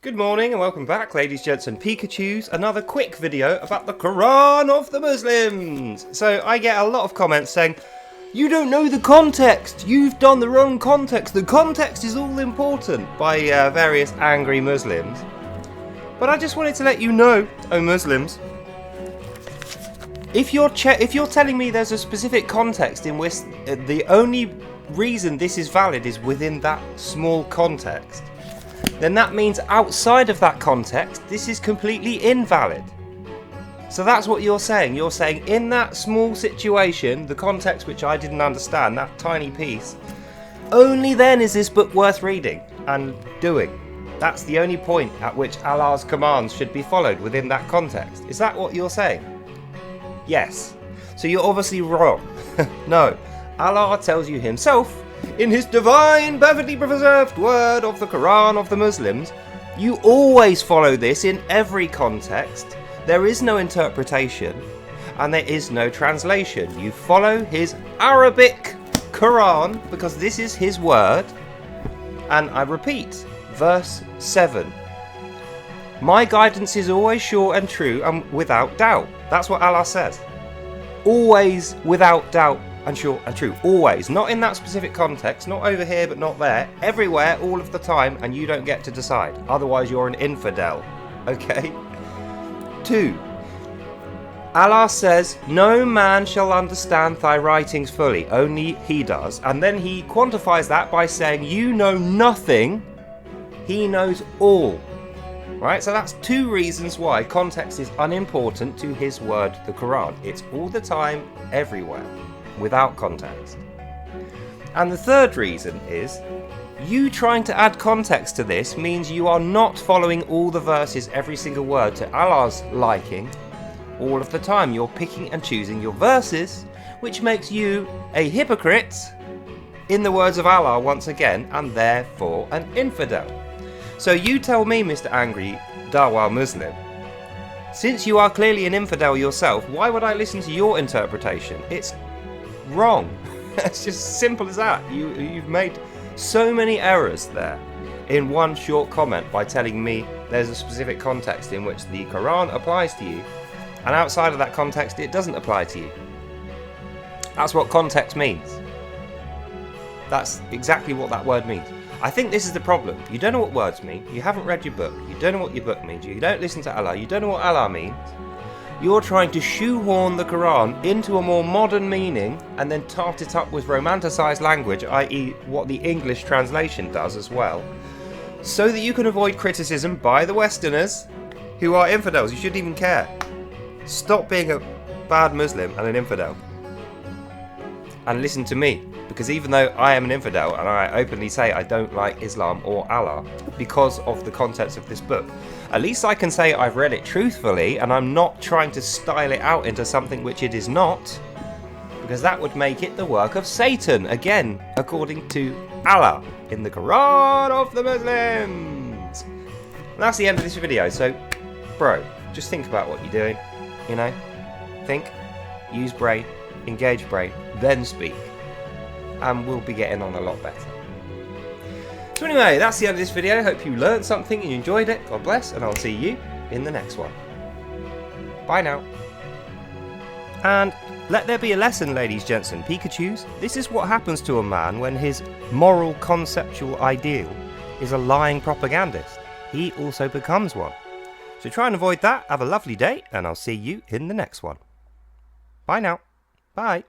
Good morning and welcome back, ladies, gents and Pikachus. Another quick video about the Quran of the Muslims. So I get a lot of comments saying, you don't know the context, you've done the wrong context, the context is all important, by various angry Muslims. But I just wanted to let you know, oh Muslims, if you're telling me there's a specific context in which the only reason this is valid is within that small context, then that means outside of that context, this is completely invalid. So that's what you're saying. You're saying in that small situation, the context which I didn't understand, that tiny piece, only then is this book worth reading and doing. That's the only point at which Allah's commands should be followed within that context. Is that what you're saying? Yes. So you're obviously wrong. No. Allah tells you himself, in his divine, perfectly preserved word of the Quran of the Muslims, you always follow this in every context. There is no interpretation and there is no translation. You follow his Arabic Quran because this is his word. And I repeat, verse 7. My guidance is always sure and true and without doubt. That's what Allah says. Always without doubt and sure and true. Always. Not in that specific context. Not over here but not there. Everywhere, all of the time, and you don't get to decide. Otherwise you're an infidel. Okay? 2. Allah says, no man shall understand thy writings fully. Only he does. And then he quantifies that by saying, you know nothing. He knows all. Right? So that's 2 reasons why context is unimportant to his word, the Quran. It's all the time, everywhere, without context. And the 3rd reason is, you trying to add context to this means you are not following all the verses, every single word, to Allah's liking all of the time. You're picking and choosing your verses, which makes you a hypocrite, in the words of Allah once again, and therefore an infidel. So you tell me, Mr. Angry Dawah Muslim, since you are clearly an infidel yourself, why would I listen to your interpretation? It's wrong. It's just simple as that. You've made so many errors there in one short comment by telling me there's a specific context in which the Quran applies to you, and outside of that context it doesn't apply to you. That's what context means. That's exactly what that word means. I think this is the problem. You don't know what words mean, you haven't read your book, you don't know what your book means, you don't listen to Allah, you don't know what Allah means. You're trying to shoehorn the Quran into a more modern meaning and then tart it up with romanticized language, i.e. what the English translation does as well, so that you can avoid criticism by the Westerners who are infidels. You shouldn't even care. Stop being a bad Muslim and an infidel and listen to me, because even though I am an infidel and I openly say I don't like Islam or Allah because of the contents of this book, at least I can say I've read it truthfully and I'm not trying to style it out into something which it is not, because that would make it the work of Satan, again, according to Allah in the Quran of the Muslims. And that's the end of this video. So, bro, just think about what you're doing, you know? Think, use brain, engage brain, then speak. And we'll be getting on a lot better. So anyway, that's the end of this video. Hope you learned something and you enjoyed it. God bless, and I'll see you in the next one. Bye now. And let there be a lesson, ladies, gents and Pikachus. This is what happens to a man when his moral conceptual ideal is a lying propagandist. He also becomes one. So try and avoid that. Have a lovely day, and I'll see you in the next one. Bye now. Bye.